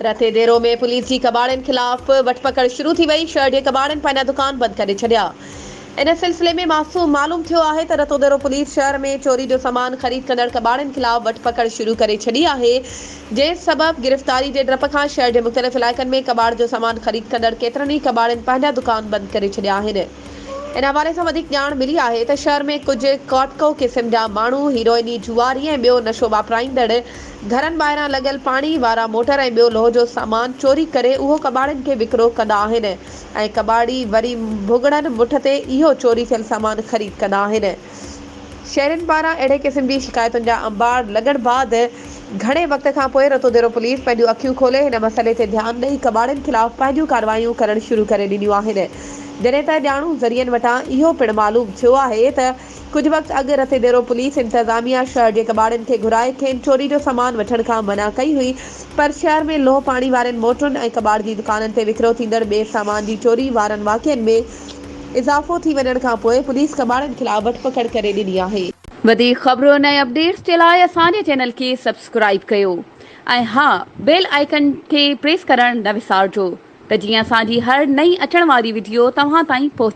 रते देरो में पुलिस की कबाड़नि खिलाफ वठपकड़ शुरू थी वई। शहर जे कबाड़नि पंहिंजा दुकान बंद करे छॾिया। इन सिलसिले में मालूम थियो आहे त रतोदेरो पुलिस शहर में चोरी जो सामान ख़रीद कंदड़ कबाड़नि खिलाफ वठपकड़ शुरू करे छॾी आहे। जे सबब गिरफ़्तारी जे डप खां शहर जे मुख़्तलिफ़ इलाइक़नि में कबाड़ जो सामान ख़रीद कंदड़ केतिरनि ई कबाड़नि पंहिंजा दुकान बंद करे छॾिया आहिनि। इन हवाले सां वधीक ॼाण मिली आहे त शहर में कुझु कॉटको क़िस्म जा माण्हू हीरोइनी जुआरी ऐं ॿियो नशो वापराईंदड़ घरनि ॿाहिरां लॻल पाणी वारा मोटर ऐं ॿियो लोह जो सामान चोरी करे उहो कबाड़नि खे विकिरो कंदा आहिनि ऐं कबाड़ी वरी भुॻड़नि मुठ ते इहो चोरी थियल सामान ख़रीद कंदा आहिनि। शहरनि पारां अहिड़े क़िस्म जी शिकायतुनि जा अंबार लॻण बाद घणे वक़्त खां पोइ रतोदेरो पुलिस पंहिंजूं अखियूं खोले हिन मसइले ते ध्यानु ॾेई कबाड़नि खिलाफ़ पंहिंजूं कार्रवाइयूं करणु शुरू करे ॾिनियूं आहिनि। जॾहिं त ॼाणू ज़रियनि वटां इहो पिणु मालूम थियो आहे त कुझु वक़्तु अॻु रतेदेरो पुलिस इंतज़ामिया शहर जे कबाड़नि खे घुराए खेनि चोरी जो सामान वठण खां मना कई हुई, पर शहर में लोह पाणी वारनि मोटरुनि ऐं कबाड़ जी दुकाननि ते विकिरो थींदड़ ॿिए सामान जी चोरी वारनि वाक़िअनि में इज़ाफ़ो थी वञण खां पोइ पुलिस कबाड़नि खिलाफ़ वठपकड़ करे ॾिनी आहे। वधीक ख़बरुनि ऐं अपडेट्स जे लाइ असांजे चैनल खे सब्सक्राइब कयो ऐं हा, बेल आइकन खे प्रेस करणु न विसारिजो त जीअं असांजी हर नई अचण वारी वीडियो तव्हां ताईं पहुचे।